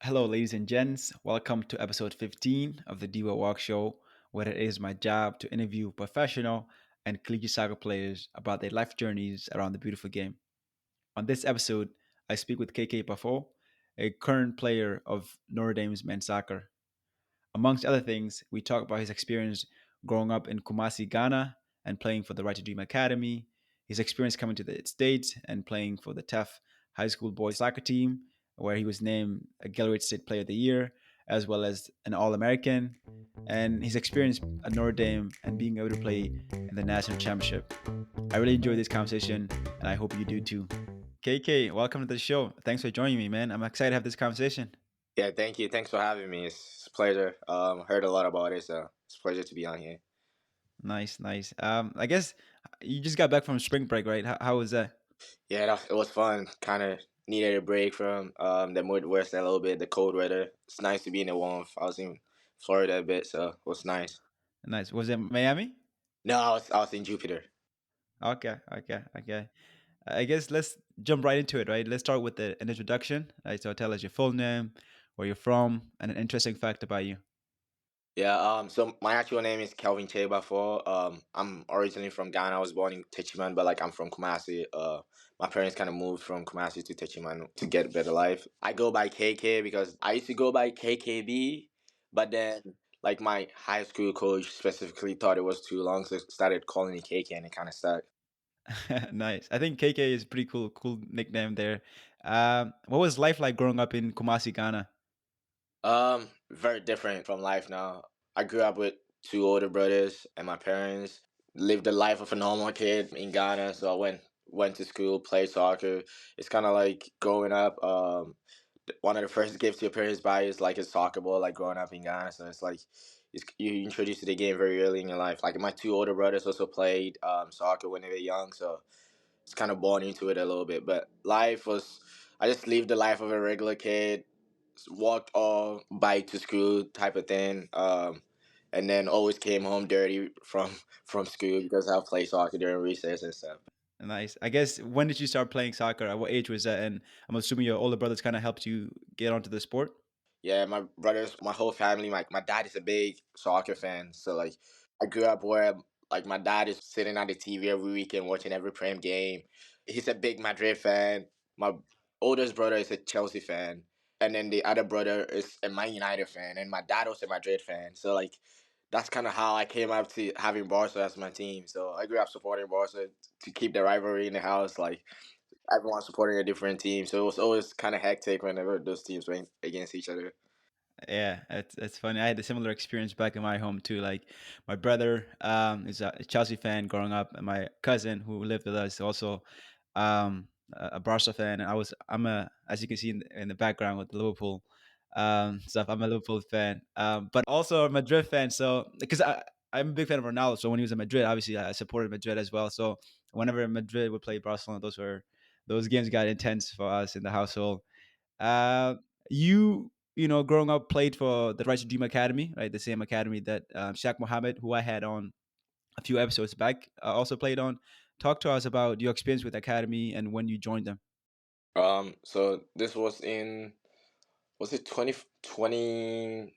Hello, ladies and gents. Welcome to episode 15 of the Deu Awuok Show, where it is my job to interview professional and collegiate soccer players about their life journeys around the beautiful game. On this episode, I speak with KK Baffour, a current player of Notre Dame's men's soccer. Amongst other things, we talk about his experience growing up in Kumasi, Ghana, and playing for the Right to Dream Academy, his experience coming to the States and playing for the TAFT High School boys soccer team, where he was named a Gatorade State Player of the Year, as well as an All American, and his experience at Notre Dame and being able to play in the national championship. I really enjoyed this conversation, and I hope you do too. KK, welcome to the show. Thanks for joining me, man. I'm excited to have this conversation. Yeah, thank you. Thanks for having me. It's a pleasure. Heard a lot about it, so it's a pleasure to be on here. Nice, nice. I guess you just got back from spring break, right? How was that? Yeah, it was fun. Kind of needed a break from the Midwest a little bit, the cold weather. It's nice to be in the warmth. I was in Florida a bit, so it was nice. Nice. Was it Miami? No, I was in Jupiter. Okay, okay, okay. I guess let's jump right into it, right? Let's start with an introduction. Right, so tell us your full name, where you're from, and an interesting fact about you. Yeah, so my actual name is Kelvin Che Baffour. I'm originally from Ghana. I was born in Techiman, but like I'm from Kumasi. My parents kind of moved from Kumasi to Techiman to get a better life. I go by KK because I used to go by KKB, but then like my high school coach specifically thought it was too long, so started calling me KK, and it kind of stuck. Nice. I think KK is pretty cool nickname there. What was life like growing up in Kumasi, Ghana? Very different from life now. I grew up with two older brothers, and my parents lived the life of a normal kid in Ghana. So I went to school, played soccer. It's kind of like growing up. One of the first gifts your parents buy is like a soccer ball, like growing up in Ghana. So it's like you introduced to the game very early in your life. Like my two older brothers also played soccer when they were young, so it's kind of born into it a little bit. But life was, I just lived the life of a regular kid, walked all bike to school type of thing. And then always came home dirty from school because I played soccer during recess and stuff. Nice. I guess when did you start playing soccer? At what age was that? And I'm assuming your older brothers kind of helped you get onto the sport. Yeah, my brothers, my whole family, my dad is a big soccer fan. So like I grew up where like my dad is sitting on the TV every weekend watching every Prem game. He's a big Madrid fan. My oldest brother is a Chelsea fan. And then the other brother is a Man United fan. And my dad was a Madrid fan. So like that's kind of how I came up to having Barca as my team. So I grew up supporting Barca to keep the rivalry in the house. Like everyone supporting a different team. So it was always kind of hectic whenever those teams went against each other. Yeah, it's funny. I had a similar experience back in my home too. Like my brother is a Chelsea fan growing up, and my cousin who lived with us also a Barca fan. And I'm a, as you can see in the background with Liverpool stuff. I'm a Liverpool fan, but also a Madrid fan. So because I'm a big fan of Ronaldo, so when he was in Madrid, obviously I supported Madrid as well. So whenever Madrid would play Barcelona, those games got intense for us in the household. Uh, you growing up, played for the Right to Dream Academy, right? The same academy that Shaq Mohammed, who I had on a few episodes back, also played on. Talk to us about your experience with the academy and when you joined them. So this was in, was it 2020?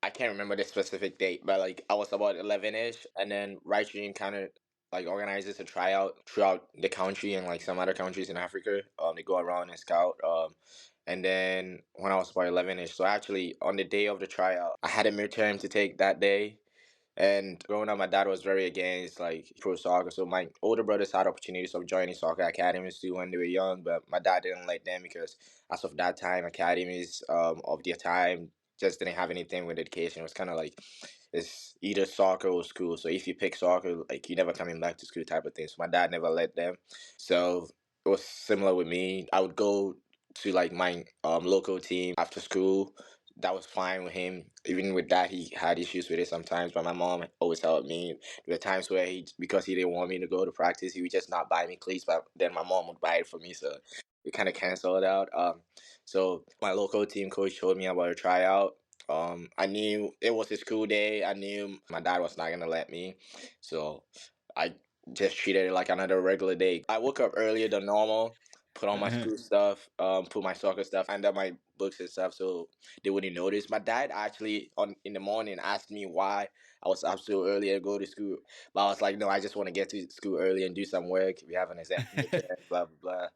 I can't remember the specific date, but like I was about 11ish, and then Right Stream kind of like organizes a tryout throughout the country and like some other countries in Africa. They go around and scout. And then when I was about 11ish, so actually on the day of the tryout, I had a midterm to take that day. And growing up, my dad was very against like pro soccer. So my older brothers had opportunities of joining soccer academies too when they were young, but my dad didn't let them because as of that time, academies of their time just didn't have anything with education. It was kind of like it's either soccer or school. So if you pick soccer, like you never coming back to school type of thing. So my dad never let them. So it was similar with me. I would go to like my local team after school. That was fine with him. Even with that, he had issues with it sometimes. But my mom always helped me. There were times where because he didn't want me to go to practice, he would just not buy me cleats. But then my mom would buy it for me, so we kind of canceled it out. So my local team coach told me about a tryout. I knew it was a school day. I knew my dad was not gonna let me, so I just treated it like another regular day. I woke up earlier than normal. put on my Uh-huh. school stuff, put my soccer stuff under my books and stuff, so they wouldn't notice. My dad actually on in the morning asked me why I was up so early and go to school, but I was like, no, I just want to get to school early and do some work. We have an exam midterm, blah blah blah.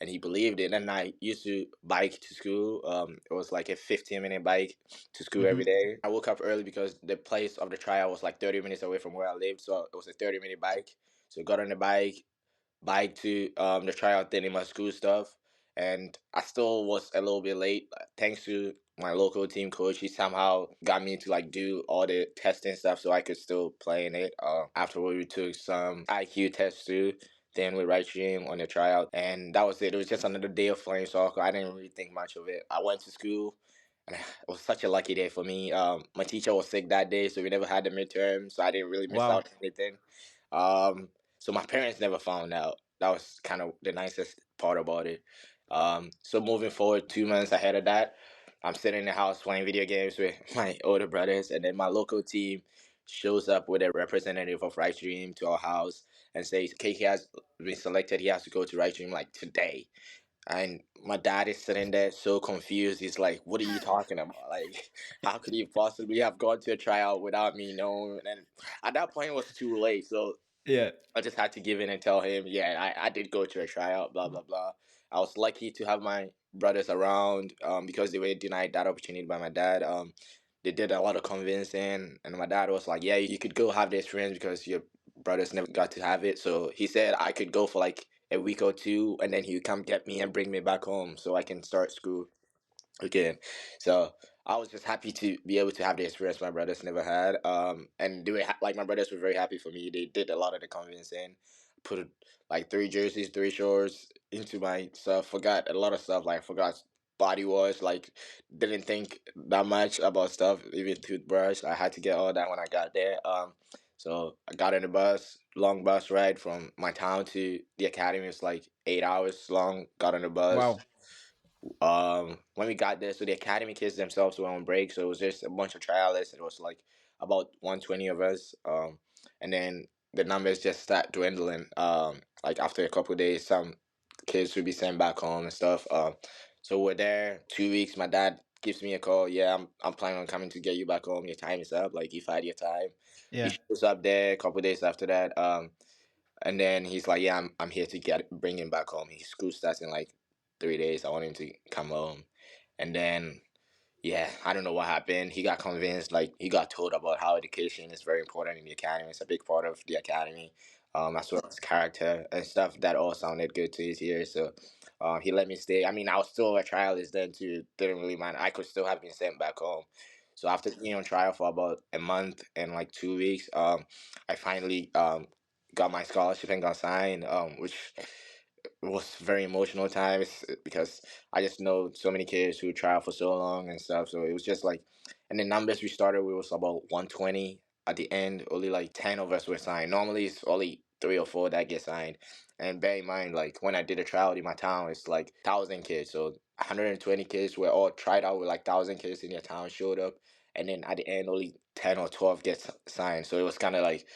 And he believed it. And I used to bike to school. It was like a 15-minute bike to school every Hmm. day. I woke up early because the place of the trial was like 30 minutes away from where I lived, so it was a 30-minute bike. So got on the bike to the tryout thing in my school stuff, and I still was a little bit late. Thanks to my local team coach, he somehow got me to like do all the testing stuff so I could still play in it. Afterward, we took some IQ tests too. Then we right stream on the tryout, and that was it. It was just another day of playing soccer. I didn't really think much of it. I went to school, and it was such a lucky day for me. My teacher was sick that day, so we never had the midterm, so I didn't really miss Wow. out on anything. Um, so my parents never found out. That was kind of the nicest part about it. So moving forward, 2 months ahead of that, I'm sitting in the house playing video games with my older brothers, and then my local team shows up with a representative of Right Dream to our house and says KK has been selected. He has to go to Right Dream like today. And my dad is sitting there so confused. He's like, "What are you talking about? Like, how could you possibly have gone to a tryout without me knowing?" And at that point, it was too late. So Yeah. I just had to give in and tell him, yeah, I did go to a tryout, blah, blah, blah. I was lucky to have my brothers around because they were denied that opportunity by my dad. They did a lot of convincing, and my dad was like, yeah, you could go have the experience because your brothers never got to have it. So he said I could go for like a week or two, and then he would come get me and bring me back home so I can start school again. So I was just happy to be able to have the experience my brothers never had. And they were like my brothers were very happy for me. They did a lot of the convincing, put like three jerseys, three shorts into my stuff. Forgot a lot of stuff. Like forgot body wash. Like didn't think that much about stuff. Even toothbrush. I had to get all that when I got there. So I got in the bus, long bus ride from my town to the academy. It's like 8 hours long. Got on the bus, Wow. when we got there, so the academy kids themselves were on break, so it was just a bunch of trialists. It was like about 120 of us, and then the numbers just start dwindling. Like after a couple of days, some kids would be sent back home and stuff. So we're there 2 weeks. My dad gives me a call. Yeah, I'm planning on coming to get you back home. Your time is up. Like you've had your time. He Yeah. shows up there a couple of days after that. And then he's like, "Yeah, I'm here to bring him back home. His school starts in like 3 days. I want him to come home." And then yeah, I don't know what happened. He got convinced, like he got told about how education is very important in the academy. It's a big part of the academy, as well as character and stuff. That all sounded good to his ears. So he let me stay. I mean, I was still a trialist then too. Didn't really mind. I could still have been sent back home. So after being on trial for about a month and like 2 weeks, I finally got my scholarship and got signed, which was very emotional times because I just know so many kids who tried for so long and stuff. So it was just like, and the numbers we started with was about 120. At the end, only like 10 of us were signed. Normally, it's only three or four that get signed. And bear in mind, like when I did a tryout in my town, it's like 1,000 kids. So 120 kids were all tried out with like 1,000 kids in their town showed up. And then at the end, only 10 or 12 get signed. So it was kind of like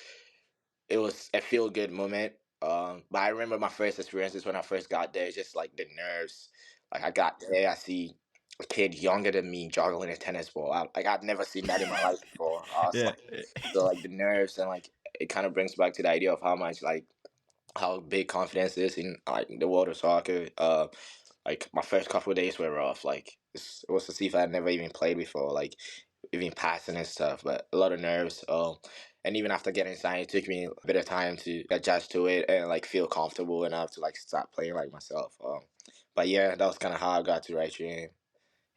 it was a feel good moment. But I remember my first experiences when I first got there, just like the nerves. Like I got there, I see a kid younger than me juggling a tennis ball. Like I'd never seen that in my life before. I was Yeah. like, so like the nerves and like it kind of brings back to the idea of how much like how big confidence is in like the world of soccer. Like my first couple of days were rough. Like it was a see if I had never even played before. Like even passing and stuff, but a lot of nerves. And even after getting signed, it took me a bit of time to adjust to it and like feel comfortable enough to like start playing like myself. But yeah, that was kind of how I got to right here.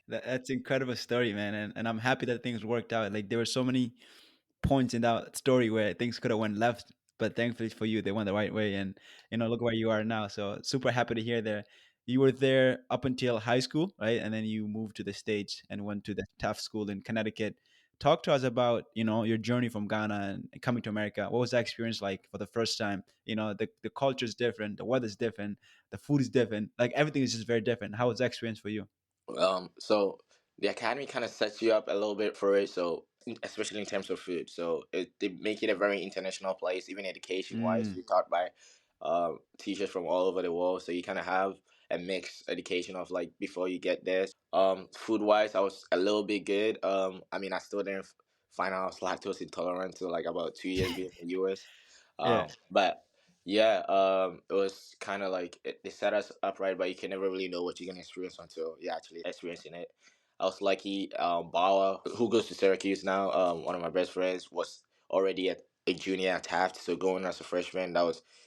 That's incredible story, man, and I'm happy that things worked out. Like there were so many points in that story where things could have went left, but thankfully for you, they went the right way, and look where you are now. So super happy to hear that you were there up until high school, right? And then you moved to the States and went to the TAFT School in Connecticut. Talk to us about your journey from Ghana and coming to America. What was that experience like for the first time? The culture is different, the weather's different, the food is different, like everything is just very different. How was that experience for you? So the academy kind of sets you up a little bit for it. So especially in terms of food, so they make it a very international place, even education wise. Mm, You're taught by teachers from all over the world, so you kind of have a mixed education of like before you get there. Food wise, I was a little bit good. I mean, I still didn't find out I was lactose intolerant till like about 2 years being in the US. Yeah, But yeah, it was kind of like they set us up right, but you can never really know what you're gonna experience until you're actually experiencing it. I was lucky. Bawa, who goes to Syracuse now, one of my best friends, was already a junior at TAFT, so going as a freshman,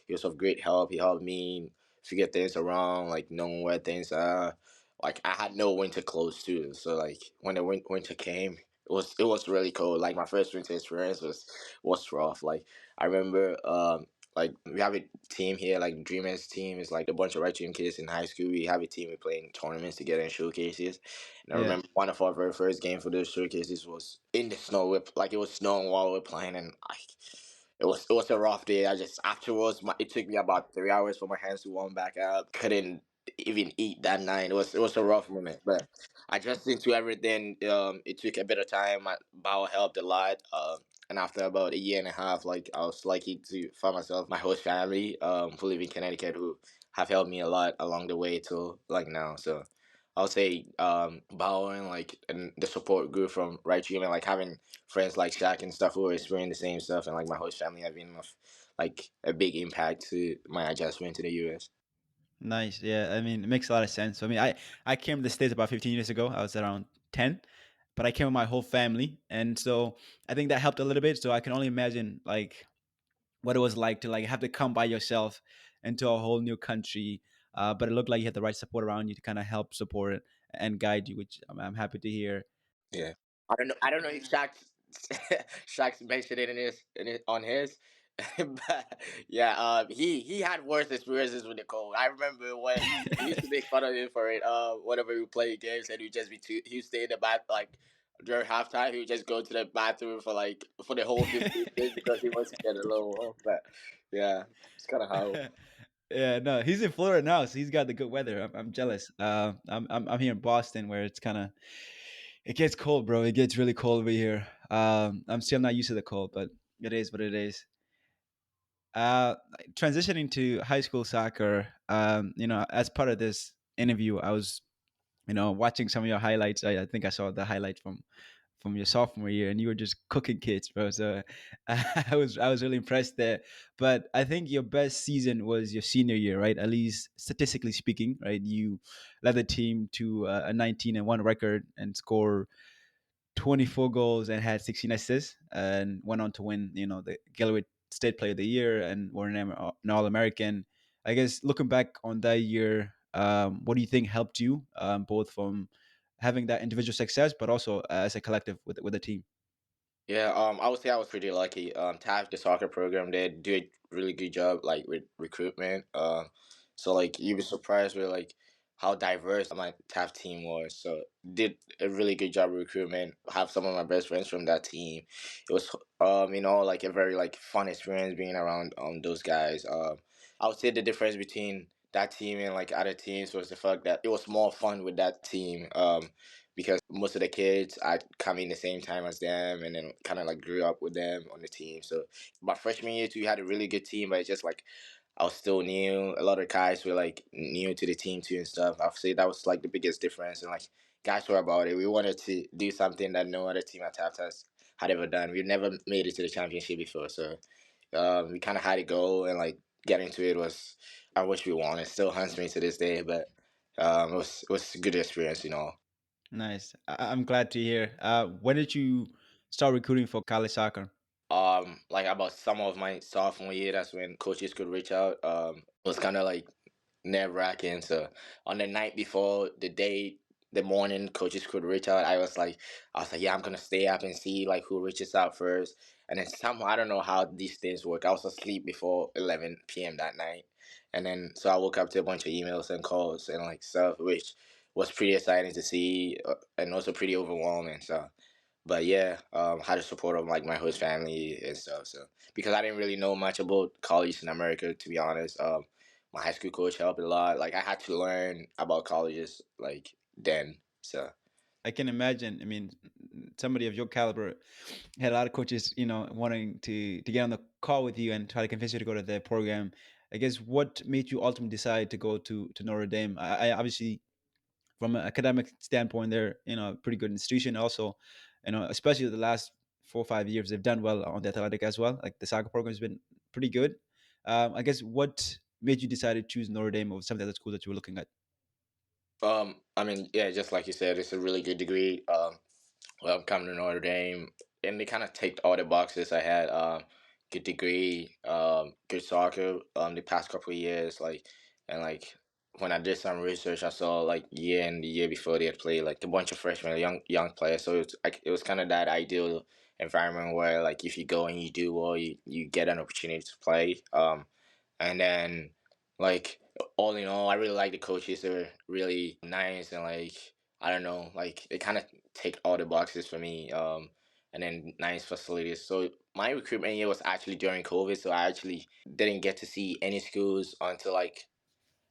he was of great help. He helped me figure things around, like knowing where things are. Like I had no winter clothes too, so like when the winter came, it was really cold. Like my first winter experience was rough. Like I remember, like we have a team here, like Dreamers team is like a bunch of right team kids in high school. We have a team we play in tournaments together and showcases. And I yeah. remember one of our very first game for those showcases was in the snow. Like it was snowing while we were playing, and it was a rough day. I just afterwards, it took me about 3 hours for my hands to warm back up. Couldn't even eat that night. It was a rough moment, but I just into everything. It took a bit of time. My bowel helped a lot. And after about a year and a half, like I was lucky to find myself my host family, who live in Connecticut, who have helped me a lot along the way till like now. So I'll say borrowing like and the support grew from right treatment, like having friends like Shaq and stuff who were experiencing the same stuff, and like my host family have been of like a big impact to my adjustment to the US. Nice. Yeah, I mean, it makes a lot of sense. I mean, I came to the States about 15 years ago. I was around 10, but I came with my whole family, and so I think that helped a little bit. So I can only imagine like what it was like to like have to come by yourself into a whole new country. But it looked like you had the right support around you to kind of help support it and guide you, which I'm happy to hear. Yeah, I don't know. I don't know if Shaq mentioned it on his, but yeah, he had worse experiences with the cold. I remember when we used to make fun of him for it. Whenever we play games, and he would stay in the bath like during halftime. He would just go to the bathroom for the whole 15 minutes because he wants to get a little warm. But yeah, it's kind of how. Yeah, no, he's in Florida now, so he's got the good weather. I'm jealous. I'm here in Boston, where it's kind of it gets cold, bro. It gets really cold over here. I'm still not used to the cold, but it is what it is. Uh, Transitioning to high school soccer, as part of this interview, I was, watching some of your highlights. I think I saw the highlight from your sophomore year, and you were just cooking kids, bro. So I was really impressed there. But I think your best season was your senior year, right? At least statistically speaking, right? You led the team to a 19-1 record and score 24 goals and had 16 assists, and went on to win, the Gatorade State Player of the Year and were an All American. I guess looking back on that year, what do you think helped you, both from having that individual success, but also as a collective with a team? Yeah, I would say I was pretty lucky. TAFT, the soccer program, they do a really good job like with recruitment. So like you'd be surprised with like how diverse my TAFT team was. So did a really good job with recruitment. Have some of my best friends from that team. It was like a very like fun experience being around those guys. I would say the difference between that team and like other teams was the fact that it was more fun with that team. Because most of the kids I come in the same time as them and then kind of like grew up with them on the team. So my freshman year too, we had a really good team, but it's just like I was still new. A lot of guys were like new to the team too and stuff. I'd say that was like the biggest difference. And like guys were about it. We wanted to do something that no other team at Taft has had ever done. We've never made it to the championship before, so we kind of had to go and like get into it. Was I wish we won. It still haunts me to this day, but it was a good experience. Nice. I'm glad to hear. When did you start recruiting for college soccer? Like about summer of my sophomore year, that's when coaches could reach out. It was kind of like nerve wracking. So on the night before the morning, coaches could reach out. I was like, yeah, I'm gonna stay up and see like who reaches out first. And then somehow I don't know how these things work. I was asleep before 11 p.m. that night, and then so I woke up to a bunch of emails and calls and like stuff, which was pretty exciting to see, and also pretty overwhelming. So but yeah, had the support of like my host family and stuff. So because I didn't really know much about college in America, to be honest, my high school coach helped a lot. Like I had to learn about colleges like then. So I can imagine. I mean, somebody of your caliber had a lot of coaches, wanting to get on the call with you and try to convince you to go to their program. I guess what made you ultimately decide to go to Notre Dame? I obviously, from an academic standpoint, they're, a pretty good institution. Also, especially the last 4 or 5 years, they've done well on the athletic as well. Like the soccer program has been pretty good. I guess what made you decide to choose Notre Dame over some of the other schools that you were looking at? I mean, yeah, just like you said, it's a really good degree. Well, coming to Notre Dame, and they kind of ticked all the boxes. I had good degree, good soccer. The past couple of years, and when I did some research, I saw like year and the year before they had played like a bunch of freshmen, young players. So it was kind of that ideal environment where like if you go and you do well, you get an opportunity to play. And then like all in all, I really like the coaches. They're really nice and like I don't know, like they kind of take all the boxes for me. And then nice facilities. So my recruitment year was actually during COVID, so I actually didn't get to see any schools until like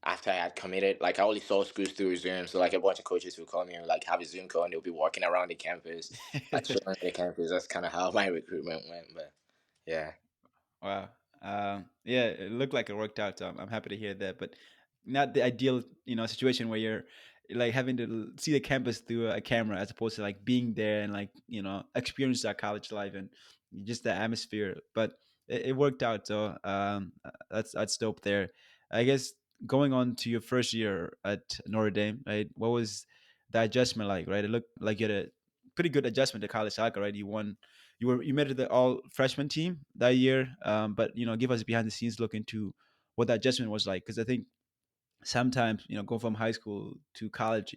after I had committed. Like I only saw schools through Zoom. So like a bunch of coaches would call me and like have a Zoom call and they'll be walking around the campus, like showing the campus. That's kind of how my recruitment went. But yeah. Wow. Yeah, it looked like it worked out. So I'm happy to hear that. But not the ideal, situation where you're like having to see the campus through a camera as opposed to like being there and like experience that college life and just the atmosphere. But it worked out. So that's dope there. I guess going on to your first year at Notre Dame, right? What was the adjustment like? Right, it looked like you had a pretty good adjustment to college soccer, right? You made it the all freshman team that year. But give us a behind the scenes look into what that adjustment was like, because I think sometimes go from high school to college,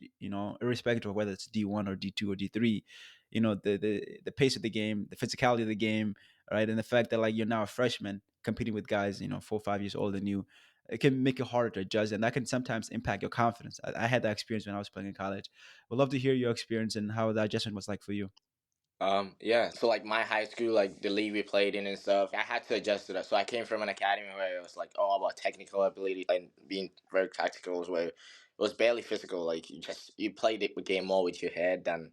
irrespective of whether it's D1 or D2 or D3, the pace of the game, the physicality of the game, right, and the fact that like you're now a freshman competing with guys 4 or 5 years older than you, it can make it harder to adjust, and that can sometimes impact your confidence. I had that experience when I was playing in college. Would love to hear your experience and how that adjustment was like for you. Yeah. So like my high school, like the league we played in and stuff, I had to adjust to that. So I came from an academy where it was like all about technical ability and being very tactical, where it was barely physical. Like you played the game more with your head than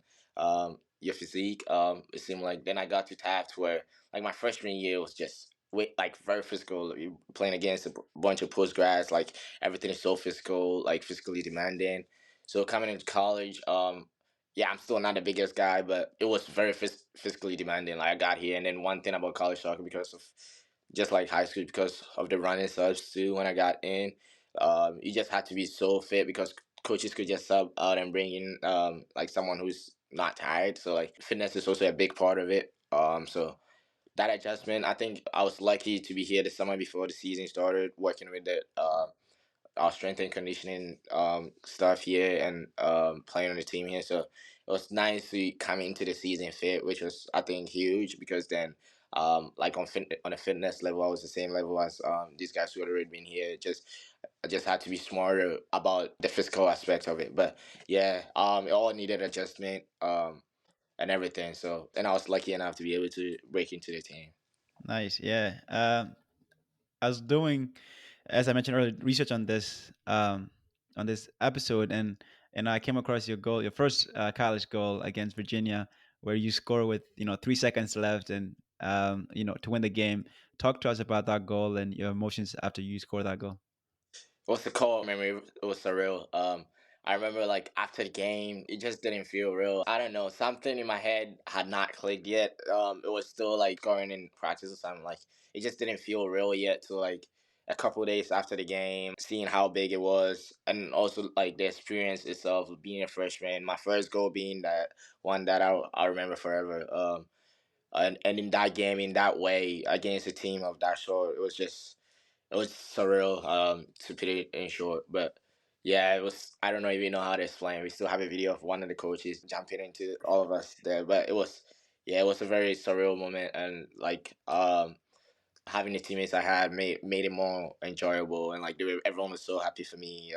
your physique. It seemed like then I got to TAFT where like my freshman year was just like very physical. You playing against a bunch of post grads, like everything is so physical, like physically demanding. So coming into college, yeah, I'm still not the biggest guy, but it was very physically demanding. Like I got here, and then one thing about college soccer, because of just like high school, because of the running subs too. When I got in, you just had to be so fit because coaches could just sub out and bring in like someone who's not tired. So like fitness is also a big part of it. So that adjustment, I think I was lucky to be here the summer before the season started, working with the our strength and conditioning stuff here and playing on the team here. So it was nice to come into the season fit, which was I think huge because then like on a fitness level, I was the same level as these guys who had already been here. Just I just had to be smarter about the physical aspect of it. But yeah, it all needed adjustment and everything. So and I was lucky enough to be able to break into the team. Nice, yeah. I was doing, as I mentioned earlier, research on this episode, and I came across your goal, your first college goal against Virginia, where you score with 3 seconds left, and to win the game. Talk to us about that goal and your emotions after you score that goal. What's the core memory? It was surreal. I remember like after the game, it just didn't feel real. I don't know, something in my head had not clicked yet. It was still like going in practice or something. Like it just didn't feel real yet. So like a couple days after the game, seeing how big it was, and also like the experience itself of being a freshman. My first goal being that one that I remember forever. And in that game, in that way, against a team of that sort, it was surreal, to put it in short. But yeah, it was. I don't know even know how to explain. We still have a video of one of the coaches jumping into all of us there. But it was, yeah, it was a very surreal moment, and like having the teammates I had made it more enjoyable, and like everyone was so happy for me.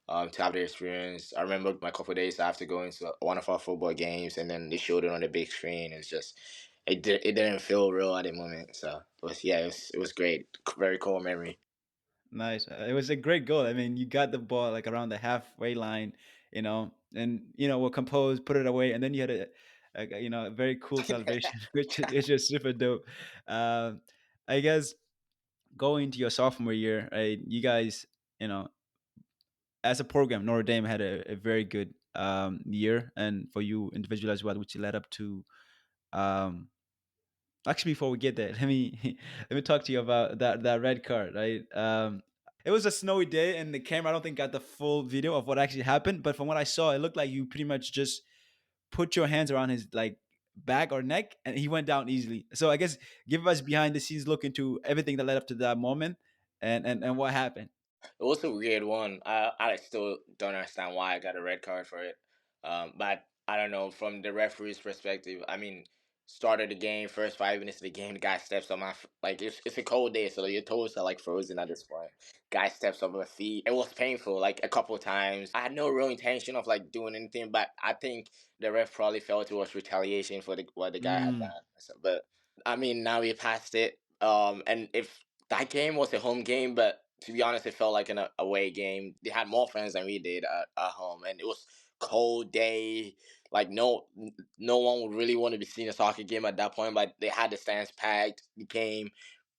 To have the experience. I remember my couple of days after going to one of our football games, and then they showed it on the big screen. It's just, it didn't feel real at the moment. So it was great, very cool memory. Nice. It was a great goal. I mean, you got the ball like around the halfway line, and were composed, put it away, and then you had a very cool celebration, which is just super dope. Um, I guess going to your sophomore year, right? You guys, you know, as a program, Notre Dame had a very good year, and for you individually as well, which led up to. Um, Actually, before we get there, let me talk to you about that red card, right? It was a snowy day, and the camera I don't think got the full video of what actually happened. But from what I saw, it looked like you pretty much just put your hands around his like back or neck, and he went down easily. So I guess give us behind the scenes look into everything that led up to that moment, and what happened. It was a weird one. I still don't understand why I got a red card for it. But I don't know from the referee's perspective. I mean, started the game, first 5 minutes of the game, the guy steps on like it's a cold day, so your toes are like frozen at this point. Guy steps on my feet. It was painful, like a couple of times. I had no real intention of like doing anything, but I think the ref probably felt it was retaliation for what the guy had Mm, done. So, but I mean, now we passed it. And if that game was a home game, but to be honest, it felt like an away game. They had more fans than we did at home, and it was cold day. Like no one would really want to be seeing a soccer game at that point. But they had the stands packed. The game.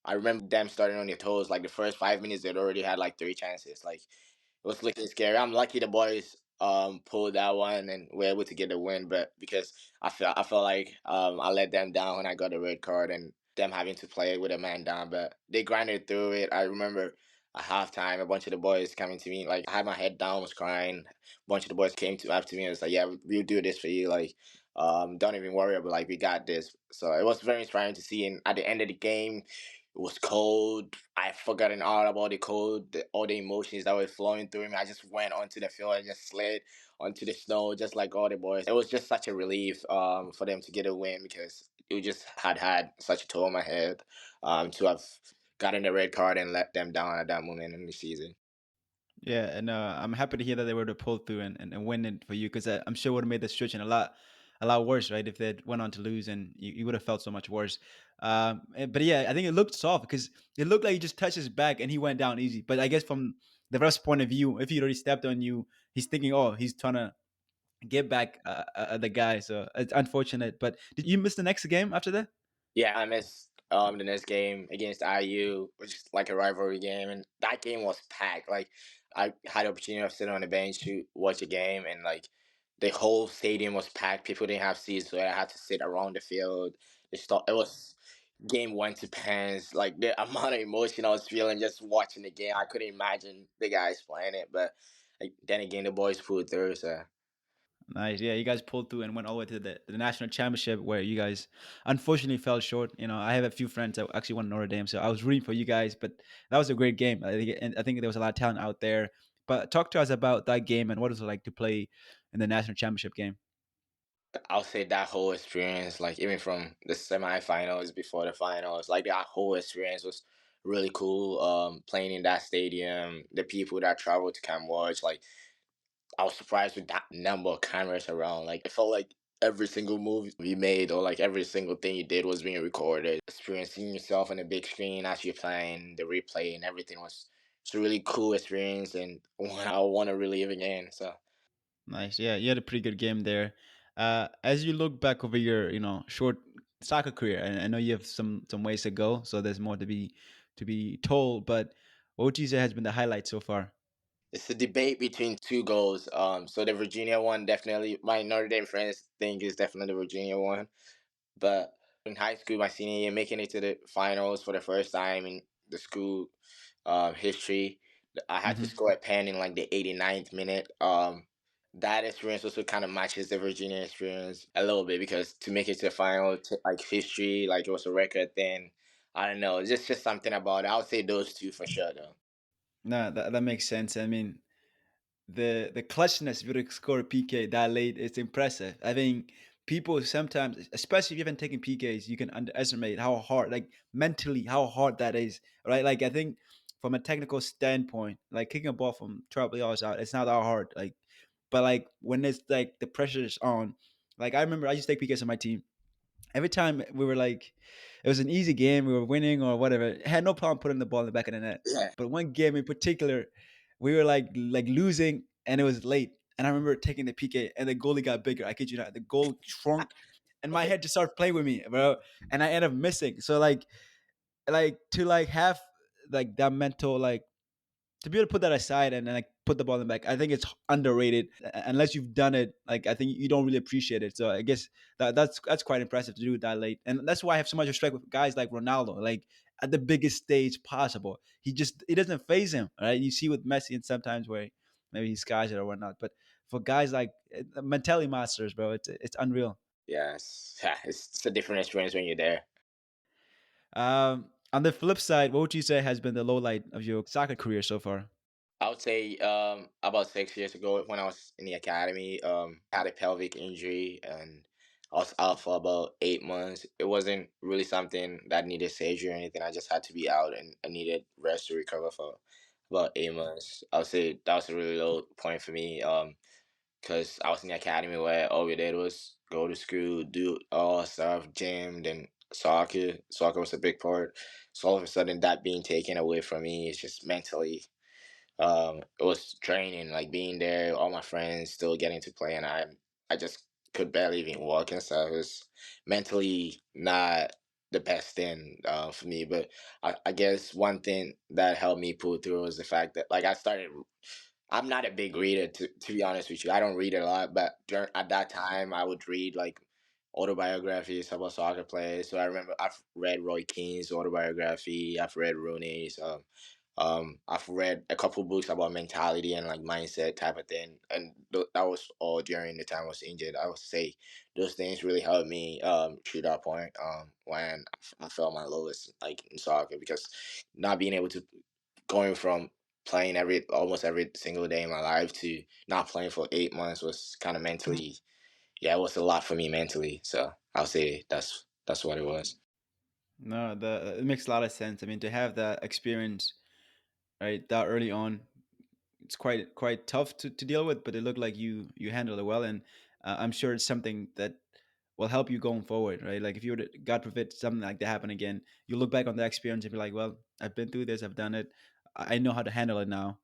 I remember them starting on their toes. Like the first 5 minutes, they'd already had like three chances. Like it was looking scary. I'm lucky the boys pulled that one and were able to get the win, but because I felt like I let them down when I got the red card and them having to play with a man down, but they grinded through it. I remember at halftime, a bunch of the boys coming to me, like I had my head down, was crying. A bunch of the boys came to after me and was like, "Yeah, we'll do this for you. Like, don't even worry about like we got this." So it was very inspiring to see. And at the end of the game, it was cold. I forgotten all about the cold, all the emotions that were flowing through me. I just went onto the field and just slid onto the snow, just like all the boys. It was just such a relief for them to get a win because it just had such a toll on my head to have gotten the red card and let them down at that moment in the season. yeah, and I'm happy to hear that they were to pull through and win it for you because I'm sure it would have made the situation a lot worse, right? If they went on to lose and you would have felt so much worse. But yeah, I think it looked soft because it looked like he just touched his back and he went down easy. But I guess from the ref's point of view, if he already stepped on you, he's thinking, oh, he's trying to get back the guy. So it's unfortunate. But did you miss the next game after that? Yeah, I missed the next game against IU, which is like a rivalry game, and that game was packed. Like I had the opportunity of sitting on the bench to watch a game, and like the whole stadium was packed. People didn't have seats, so I had to sit around the field. It was game went to pens. Like the amount of emotion I was feeling just watching the game, I couldn't imagine the guys playing it. But like, then again, the boys pulled through. So Nice. Yeah, you guys pulled through and went all the way to the national championship where you guys unfortunately fell short. You know, I have a few friends that actually won Notre Dame, so I was rooting for you guys, but that was a great game. I think there was a lot of talent out there. But talk to us about that game and what it was like to play in the national championship game. I'll say that whole experience, like even from the semifinals before the finals, like that whole experience was really cool. Playing in that stadium, the people that traveled to come watch, like I was surprised with that number of cameras around. Like it felt like every single move you made or like every single thing you did was being recorded. Experiencing yourself on a big screen as you're playing, the replay and everything was it's a really cool experience and one I want to relive again. So Nice. Yeah, you had a pretty good game there. As you look back over your, short soccer career, and I know you have some ways to go, so there's more to be told. But what would you say has been the highlight so far? it's a debate between two goals. So the Virginia one definitely my Notre Dame friends think is definitely the Virginia one. But in high school, my senior year, making it to the finals for the first time in the school history, I had to Hmm. score a pen in like the 89th minute. That experience also kind of matches the Virginia experience a little bit because to make it to the final, like history, like it was a record thing. I don't know, it's just something about it. I would say those two for sure, though. No, that makes sense. I mean, the clutchness if you score a PK that late is impressive. I think people sometimes, especially if you haven't taken PKs, you can underestimate how hard, like mentally, how hard that is, right? Like I think from a technical standpoint, like kicking a ball from 12 yards out, it's not that hard. Like, but like when it's like the pressure is on, like I remember I used to take PKs on my team every time we were like, it was an easy game, we were winning or whatever. I had no problem putting the ball in the back of the net. Yeah. But one game in particular, we were like losing and it was late. And I remember taking the PK and the goalie got bigger. I kid you not. The goal shrunk and my Okay. head just started playing with me, bro. And I ended up missing. So like to like have like that mental, like to be able to put that aside and like put the ball in the back, I think it's underrated. Unless you've done it, like I think you don't really appreciate it. So I guess that's quite impressive to do it that late, and that's why I have so much respect with guys like Ronaldo. Like at the biggest stage possible, it doesn't phase him. Right? You see with Messi, and sometimes where maybe he skies it or whatnot, but for guys like mentality masters, bro, it's unreal. Yes, yeah, it's a different experience when you're there. On the flip side, what would you say has been the low light of your soccer career so far? I would say about 6 years ago when I was in the academy, I had a pelvic injury and I was out for about 8 months. It wasn't really something that needed surgery or anything. I just had to be out and I needed rest to recover for about 8 months. I would say that was a really low point for me. Because I was in the academy where all we did was go to school, do all stuff, gym, then soccer. Soccer was a big part. So all of a sudden, that being taken away from me is just mentally. It was draining, like being there, all my friends still getting to play, and I just could barely even walk and stuff. It was mentally not the best thing for me, but I guess one thing that helped me pull through was the fact that like I started. I'm not a big reader, to be honest with you. I don't read a lot, but at that time, I would read like autobiographies about soccer players. So I remember I've read Roy Keane's autobiography. I've read Rooney's. I've read a couple books about mentality and like mindset type of thing, and that was all during the time I was injured. I would say those things really helped me through that point when I felt my lowest like in soccer because not being able to going from playing every almost every single day in my life to not playing for 8 months was kind of mentally, yeah, it was a lot for me mentally. So I'll say that's what it was. No, it makes a lot of sense. I mean, to have that experience right that early on, it's quite tough to deal with, but it looked like you handled it well, and I'm sure it's something that will help you going forward, right? Like if you were to, God forbid, something like that happen again, you look back on the experience and be like, well, I've been through this, I've done it, I know how to handle it now.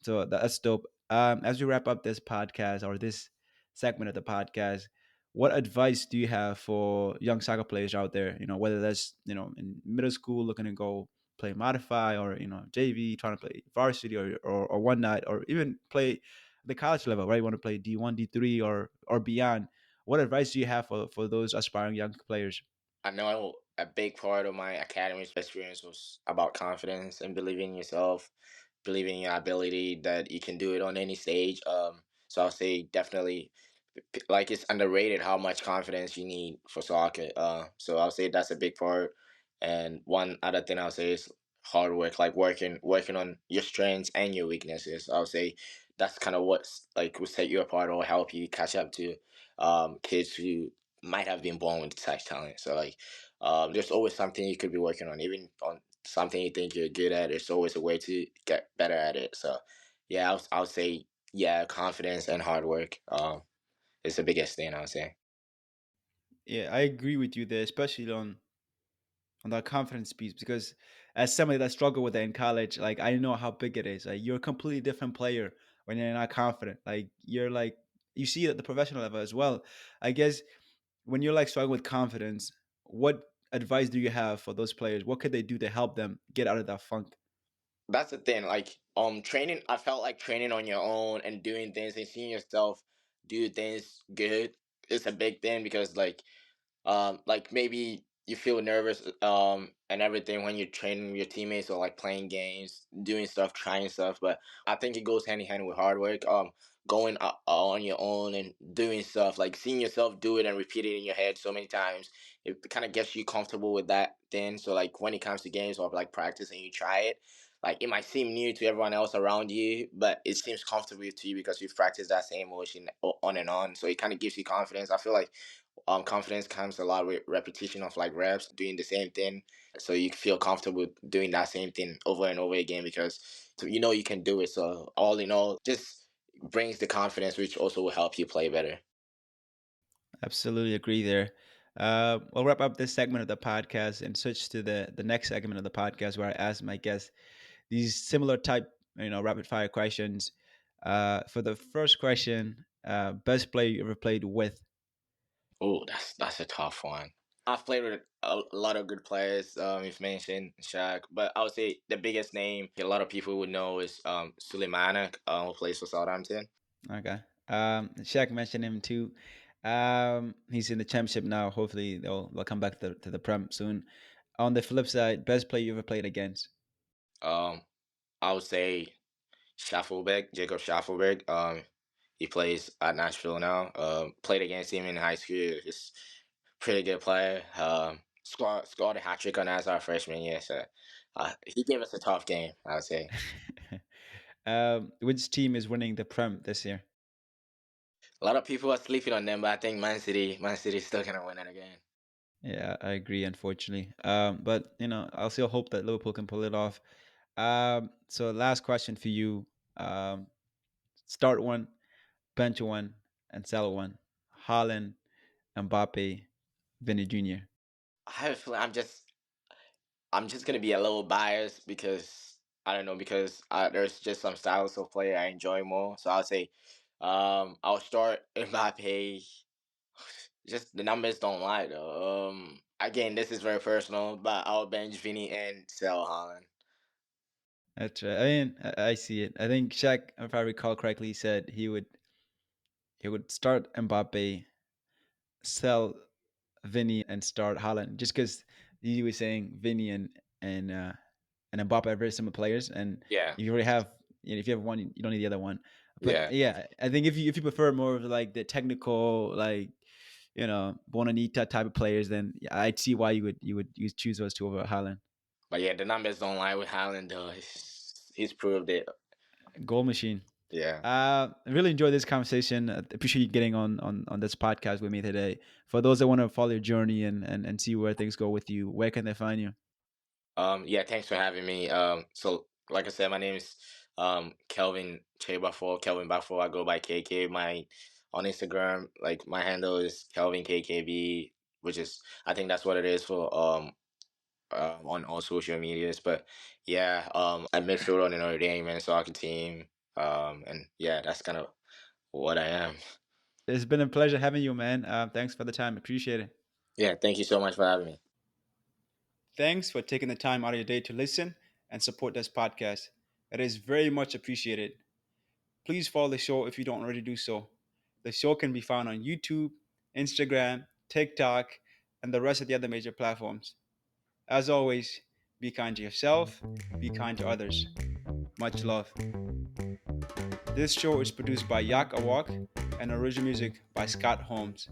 So that's dope. As we wrap up this podcast or this segment of the podcast, what advice do you have for young soccer players out there? You know, whether that's in middle school looking to go play modify, or JV trying to play varsity, or whatnot, or even play the college level, right? You want to play D1, D3, or beyond. What advice do you have for those aspiring young players? I know a big part of my academy experience was about confidence and believing in yourself, believing in your ability that you can do it on any stage. So I'll say definitely, like it's underrated how much confidence you need for soccer. So I'll say that's a big part. And one other thing I'll say is hard work, like working on your strengths and your weaknesses. I'll say that's kind of what's like will set you apart or help you catch up to kids who might have been born with such talent. So like, there's always something you could be working on, even on something you think you're good at. There's always a way to get better at it. So, yeah, I'll say yeah, confidence and hard work. Is the biggest thing I would say. Yeah, I agree with you there, especially on that confidence piece, because as somebody that struggled with it in college, like I know how big it is. Like you're a completely different player when you're not confident. Like you're like you see it at the professional level as well. I guess when you're like struggling with confidence, what advice do you have for those players? What could they do to help them get out of that funk? That's the thing. Like, training. I felt like training on your own and doing things and seeing yourself do things good is a big thing because like maybe you feel nervous and everything when you're training with your teammates or like playing games doing stuff trying stuff, but I think it goes hand in hand with hard work. Going on your own and doing stuff like seeing yourself do it and repeat it in your head so many times, it kind of gets you comfortable with that thing. So like when it comes to games or like practice and you try it, like it might seem new to everyone else around you, but it seems comfortable to you because you've practiced that same motion on and on, so it kind of gives you confidence. I feel like confidence comes a lot with repetition of like reps doing the same thing, so you feel comfortable doing that same thing over and over again because you know you can do it. So all in all, just brings the confidence, which also will help you play better. Absolutely agree there. We'll wrap up this segment of the podcast and switch to the next segment of the podcast where I ask my guests these similar type, rapid fire questions. For the first question, best player you ever played with? Oh, that's a tough one. I've played with a lot of good players. You've mentioned Shaq, but I would say the biggest name a lot of people would know is Suleimana, who plays for Southampton. Okay. Shaq mentioned him too. He's in the championship now. Hopefully they'll come back to the Prem soon. On the flip side, best player you ever played against? Um, I would say Schaffelberg, Jacob Schaffelberg. He plays at Nashville now. Played against him in high school. Just pretty good player. Scored a hat trick on us our freshman year. So he gave us a tough game, I would say. Which team is winning the Prem this year? A lot of people are sleeping on them, but I think Man City is still gonna win it again. Yeah, I agree. Unfortunately, but I'll still hope that Liverpool can pull it off. So last question for you: start one, bench one, and sell one. Haaland, Mbappe, Vinny Jr. I have a feeling I'm just gonna be a little biased because I don't know because there's just some styles of play I enjoy more. So I'll say I'll start Mbappe. Just the numbers don't lie though. Again, this is very personal, but I'll bench Vinny and sell Holland. That's right. I mean, I see it. I think Shaq, if I recall correctly, said he would start Mbappe, sell Vinny, and start Haaland, just because he was saying Vinny and Mbappe are very similar players, and Yeah, if you already have, if you have one, you don't need the other one. But yeah, yeah, I think if you prefer more of like the technical, like Bonanita type of players, then yeah, I'd see why you choose those two over Haaland. but yeah, the numbers don't lie with Holland though. He's proved it. Goal machine. Yeah. I really enjoyed this conversation. I appreciate you getting on this podcast with me today. For those that want to follow your journey and see where things go with you, where can they find you? Yeah, thanks for having me. So like I said, my name is Kelvin Che Baffour, Kelvin Baffour. I go by KK. My on Instagram, like my handle is Kelvin KKB, which is I think that's what it is for on all social medias. But yeah, I midfield on the Notre Dame and soccer team. And yeah, that's kind of what I am. It's been a pleasure having you, man. Thanks for the time. Appreciate it. Yeah, thank you so much for having me. Thanks for taking the time out of your day to listen and support this podcast. It is very much appreciated. Please follow the show if you don't already do so. The show can be found on YouTube, Instagram, TikTok, and the rest of the other major platforms. As always, be kind to yourself, be kind to others. Much love. This show is produced by Yak Awok and original music by Scott Holmes.